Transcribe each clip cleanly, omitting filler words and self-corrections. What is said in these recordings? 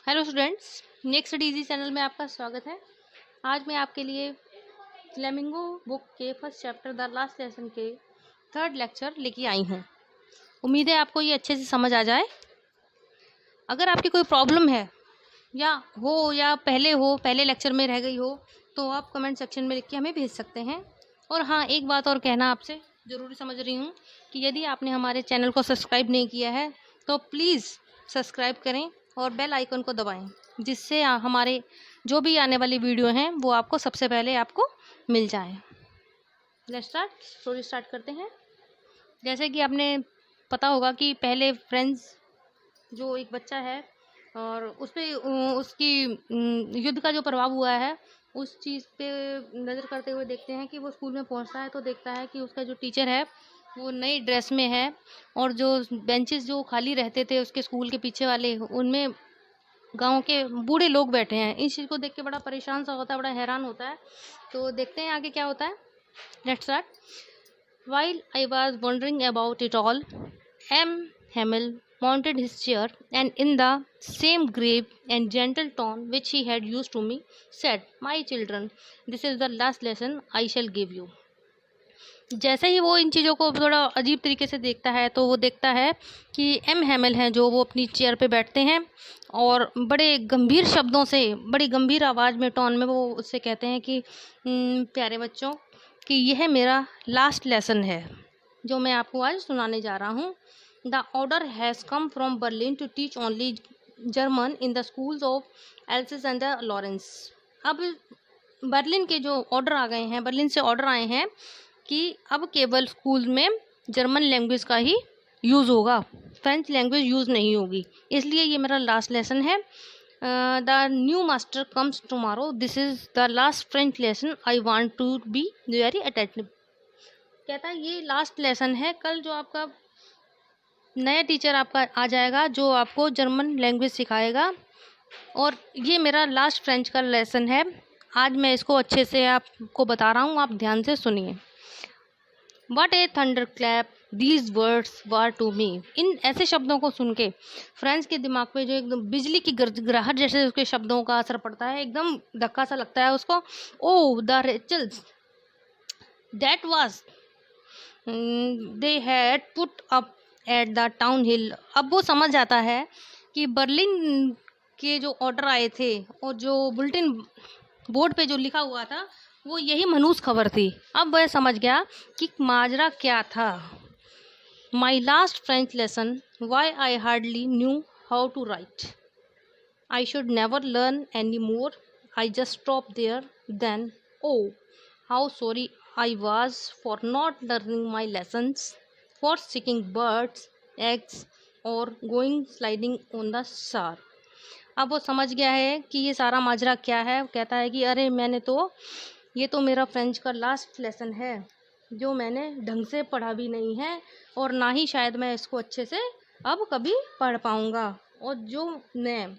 Hello students, next DG channel में आपका स्वागत है। आज मैं आपके लिए फ्लेमिंगो बुक के first chapter the last lesson के थर्ड लेक्चर लेके आई हूँ। उम्मीद है आपको ये अच्छे से समझ आ जाए। अगर आपकी कोई प्रॉब्लम है या पहले लेक्चर में रह गई हो तो आप कमेंट सेक्शन में लिख के हमें भेज सकते हैं। और हाँ, एक बात और कहना आपसे ज़रूरी समझ रही हूँ कि यदि आपने हमारे चैनल को सब्सक्राइब नहीं किया है तो प्लीज़ सब्सक्राइब करें और बेल आइकन को दबाएं, जिससे हमारे जो भी आने वाली वीडियो हैं वो आपको सबसे पहले मिल जाए। लेट्स स्टोरी स्टार्ट करते हैं। जैसे कि आपने पता होगा कि पहले फ्रेंड्स जो एक बच्चा है और उस पे उसकी युद्ध का जो प्रभाव हुआ है उस चीज़ पे नज़र करते हुए देखते हैं कि वो स्कूल में पहुंचता है तो देखता है कि उसका जो टीचर है वो नई ड्रेस में है और जो बेंचेस जो खाली रहते थे उसके स्कूल के पीछे वाले, उनमें गांव के बूढ़े लोग बैठे हैं। इस चीज़ को देख के बड़ा परेशान सा होता है, बड़ा हैरान होता है। तो देखते हैं आगे क्या होता है। Let's start. While I was wondering about it all, M. Hamill mounted his chair and, in the same grave and gentle tone which he had used to me, said, "My children, this is the last lesson I shall give you." जैसे ही वो इन चीज़ों को थोड़ा अजीब तरीके से देखता है तो वो देखता है कि एम हैमिल हैं जो वो अपनी चेयर पे बैठते हैं और बड़े गंभीर शब्दों से, बड़ी गंभीर आवाज़ में, टोन में वो उससे कहते हैं कि प्यारे बच्चों, कि यह मेरा लास्ट लेसन है जो मैं आपको आज सुनाने जा रहा हूँ। The order has come from Berlin to teach only German in the schools of Alsace and the Lorraine. अब बर्लिन के जो ऑर्डर आ गए हैं, बर्लिन से ऑर्डर आए हैं कि अब केवल स्कूल में जर्मन लैंग्वेज का ही यूज़ होगा, फ्रेंच लैंग्वेज यूज़ नहीं होगी। इसलिए ये मेरा लास्ट लेसन है। The new master comes tomorrow, this is the last French lesson, I want to be very attentive. कहता है ये लास्ट लेसन है, कल जो आपका नया टीचर आपका आ जाएगा जो आपको जर्मन लैंग्वेज सिखाएगा, और ये मेरा लास्ट फ्रेंच का लेसन है। आज मैं इसको अच्छे से आपको बता रहा हूँ, आप ध्यान से सुनिए। What a thunderclap these words were to me। इन ऐसे शब्दों को सुन के फ्रेंड्स के दिमाग पे जो एकदम बिजली की गड़गड़ाहट जैसे उसके शब्दों का असर पड़ता है, एकदम धक्का सा लगता है उसको। Oh the Rachels that was they had put up at the town hill. अब वो समझ जाता है कि बर्लिन के जो ऑर्डर आए थे और जो बुलेटिन बोर्ड पे जो लिखा हुआ था वो यही मनहूस खबर थी। अब वह समझ गया कि माजरा क्या था। My last French lesson, why I hardly knew how to write, I should never learn any more, I just stop there then, oh how sorry I was for not learning my lessons, for seeking birds' eggs और going sliding on the Saar. अब वो समझ गया है कि ये सारा माजरा क्या है। कहता है कि अरे ये तो मेरा फ्रेंच का लास्ट लेसन है जो मैंने ढंग से पढ़ा भी नहीं है और ना ही शायद मैं इसको अच्छे से अब कभी पढ़ पाऊँगा। और जो मैं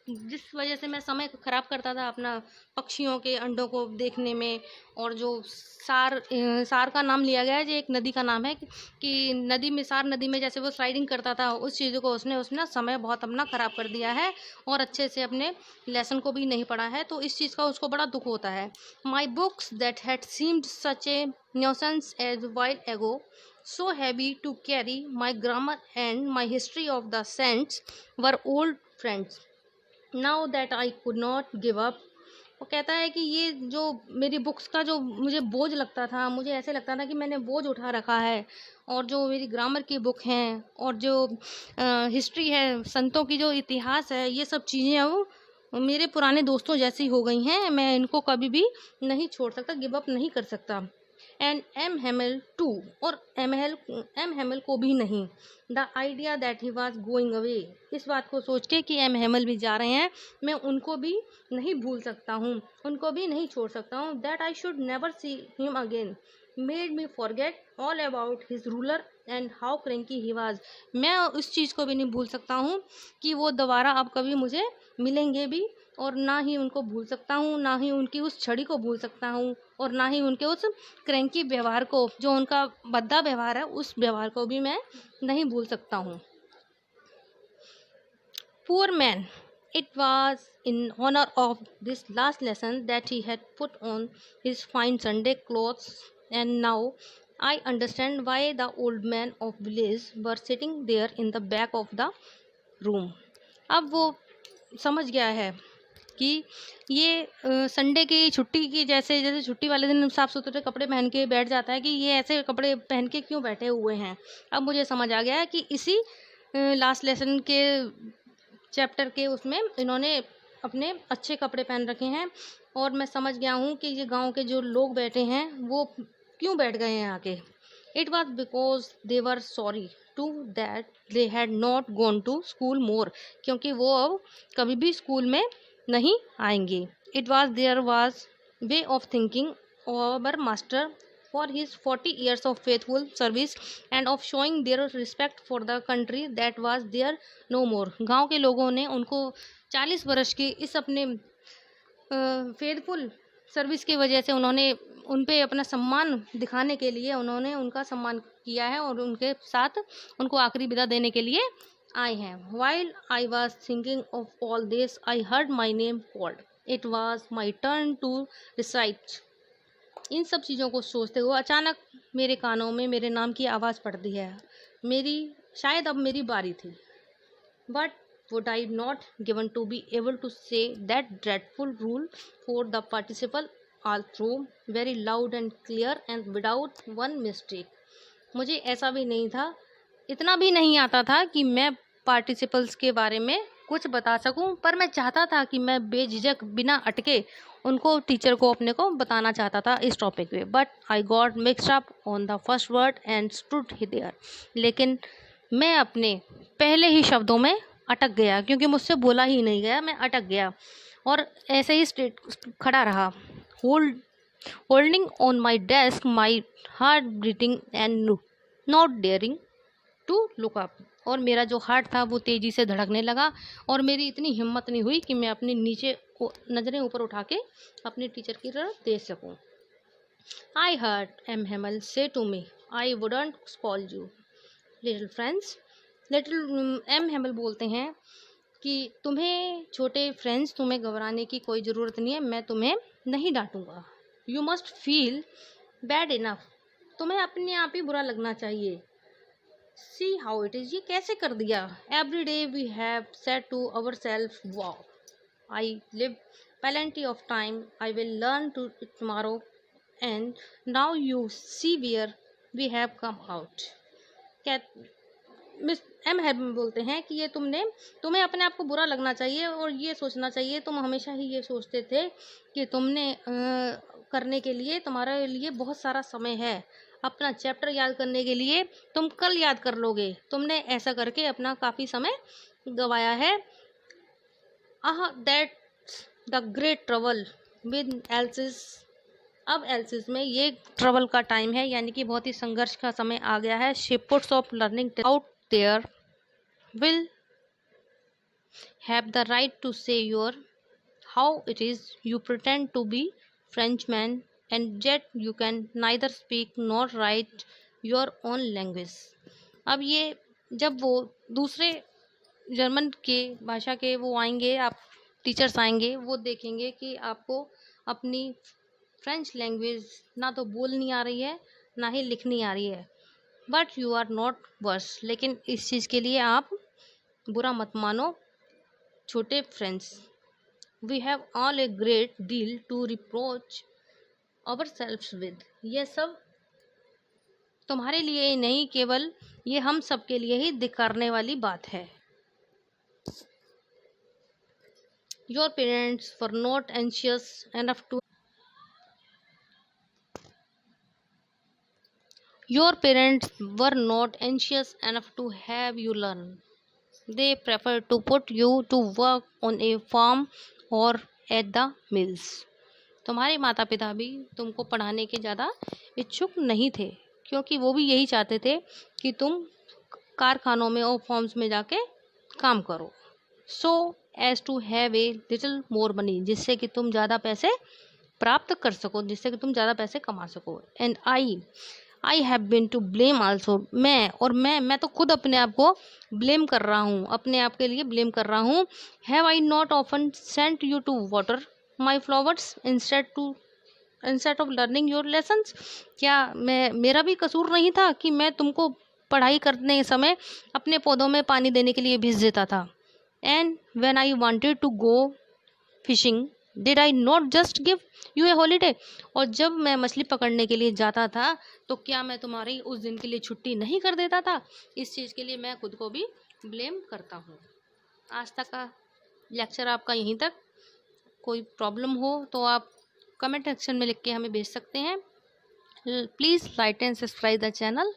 जिस वजह से मैं समय ख़राब करता था अपना पक्षियों के अंडों को देखने में, और जो सार का नाम लिया गया है, जो एक नदी का नाम है कि सार नदी में जैसे वो स्लाइडिंग करता था, उस चीज़ को उसने समय बहुत अपना ख़राब कर दिया है और अच्छे से अपने लेसन को भी नहीं पढ़ा है, तो इस चीज़ का उसको बड़ा दुख होता है। My books that had seemed such a nuisance as while ago, so heavy to carry, my grammar and my history of the saints were old friends, now that I could not give up। वो कहता है कि ये जो मेरी books का जो मुझे बोझ लगता था, मुझे ऐसे लगता था कि मैंने बोझ उठा रखा है, और जो मेरी ग्रामर की बुक हैं और जो हिस्ट्री है, संतों की जो इतिहास है, ये सब चीज़ें वो मेरे पुराने दोस्तों जैसी हो गई हैं। मैं इनको कभी भी नहीं छोड़ सकता, गिव अप नहीं कर सकता। एंड एम हेमिल टू, और एम हेमिल को भी नहीं। The idea that he was going away, इस बात को सोच के कि एम हेमिल भी जा रहे हैं, मैं उनको भी नहीं भूल सकता हूँ, उनको भी नहीं छोड़ सकता हूँ। That I should never see him again made me forget all about his ruler and how cranky he was. मैं उस चीज़ को भी नहीं भूल सकता हूँ कि वो दोबारा अब कभी मुझे मिलेंगे भी, और ना ही उनको भूल सकता हूँ, ना ही उनकी उस छड़ी को भूल सकता हूँ, और ना ही उनके उस क्रैंकी व्यवहार को, जो उनका भद्दा व्यवहार है, उस व्यवहार को भी मैं नहीं भूल सकता हूँ। Poor man. It was in honor of this last lesson that he had put on his fine Sunday clothes, and now I understand why the old man of village were sitting there in the back of the room. अब वो समझ गया है कि ये Sunday की छुट्टी की जैसे जैसे छुट्टी वाले दिन साफ सुथरे कपड़े पहन के बैठ जाता है कि ये ऐसे कपड़े पहन के क्यों बैठे हुए हैं। अब मुझे समझ आ गया है कि इसी लास्ट लेसन के चैप्टर के उसमें इन्होंने अपने अच्छे कपड़े पहन रखे हैं, और मैं समझ गया हूँ कि ये गांव के जो लोग बैठे हैं वो क्यों बैठ गए हैं आके। It was because they were sorry to that they had not gone to school more, क्योंकि वो अब कभी भी स्कूल में नहीं आएंगे। It was there was way of thinking our master for his 40 years of faithful service and of showing their respect for the country that was there no more। गांव के लोगों ने उनको 40 वर्ष के इस अपने फेथफुल सर्विस की वजह से उन्होंने उन पे अपना सम्मान दिखाने के लिए उन्होंने उनका सम्मान किया है और उनके साथ उनको आखिरी विदा देने के लिए आए हैं। While I was thinking of all this, I heard my name called. It was my turn to recite। इन सब चीज़ों को सोचते हुए अचानक मेरे कानों में मेरे नाम की आवाज़ पड़ती है। शायद अब मेरी बारी थी। But would I not given to be able to say that dreadful rule for the participle all through very loud and clear and without one mistake। मुझे ऐसा भी नहीं था, इतना भी नहीं आता था कि मैं पार्टिसिपल्स के बारे में कुछ बता सकूं, पर मैं चाहता था कि मैं बेझिझक बिना अटके उनको टीचर को अपने को बताना चाहता था इस टॉपिक पे। But I got mixed up on the first word and stood there. लेकिन मैं अपने पहले ही शब्दों में अटक गया, क्योंकि मुझसे बोला ही नहीं गया, मैं अटक गया और ऐसे ही खड़ा रहा। Holding on my desk, my heart beating and not daring to look up. और मेरा जो हार्ट था वो तेज़ी से धड़कने लगा और मेरी इतनी हिम्मत नहीं हुई कि मैं अपने नीचे नज़रें ऊपर उठा के अपने टीचर की तरफ देख सकूं। आई हर्ड एम हेमल से to me, I wouldn't scold you little friends. Little M Hamel बोलते हैं कि तुम्हें छोटे फ्रेंड्स, तुम्हें घबराने की कोई ज़रूरत नहीं है, मैं तुम्हें नहीं डांटूंगा। You must feel bad enough, तुम्हें अपने आप ही बुरा लगना चाहिए। सी हाउ इट इज़, ये कैसे कर दिया। Every day we have said to our self wow I live plenty of time, I will learn to tomorrow, and now you see where we have come out। क्या miss M हैम बोलते हैं कि ये तुम्हें अपने आप को बुरा लगना चाहिए और ये सोचना चाहिए, तुम हमेशा ही ये सोचते थे कि तुमने करने के लिए तुम्हारे लिए बहुत सारा समय है, अपना चैप्टर याद करने के लिए तुम कल याद कर लोगे, तुमने ऐसा करके अपना काफ़ी समय गवाया है। That the great trouble with else's. अब एल्सिस में ये ट्रबल का टाइम है, यानी कि बहुत ही संघर्ष का समय आ गया है। She puts off learning out there will have the right to say your how it is you pretend to be Frenchman and yet you can neither speak nor write your own language. अब ये जब वो दूसरे German के भाषा के वो आएंगे, आप टीचर्स आएंगे, वो देखेंगे कि आपको अपनी फ्रेंच लैंग्वेज ना तो बोलनी आ रही है ना ही लिखनी आ रही है। But you are not worse, लेकिन इस चीज़ के लिए आप बुरा मत मानो छोटे friends. We have all a great deal to reproach ourselves with. ये सब तुम्हारे लिए ही नहीं, केवल ये हम सब के लिए ही धिक्कारने वाली बात है। Your parents were not anxious enough to have you learn. They preferred to put you to work on a farm or at the mills। तुम्हारे माता पिता भी तुमको पढ़ाने के ज़्यादा इच्छुक नहीं थे, क्योंकि वो भी यही चाहते थे कि तुम कारखानों में और फॉर्म्स में जाके काम करो। So as to have a little more money, जिससे कि तुम ज़्यादा पैसे प्राप्त कर सको, जिससे कि तुम ज़्यादा पैसे कमा सको। And I have been to blame also, मैं तो खुद अपने आप को ब्लेम कर रहा हूँ, अपने आप के लिए ब्लेम कर रहा हूँ। Have I not often sent you to water my flowers instead of learning your lessons, क्या मेरा भी कसूर नहीं था कि मैं तुमको पढ़ाई करने के समय अपने पौधों में पानी देने के लिए भेज देता था। And when I wanted to go fishing did I not just give you a holiday, और जब मैं मछली पकड़ने के लिए जाता था तो क्या मैं तुम्हारी उस दिन के लिए छुट्टी नहीं कर देता था। इस चीज़ के लिए मैं खुद को भी ब्लेम करता हूँ। आज तक का लेक्चर आपका यहीं तक। कोई प्रॉब्लम हो तो आप कमेंट सेक्शन में लिख के हमें भेज सकते हैं। Please like and subscribe the channel.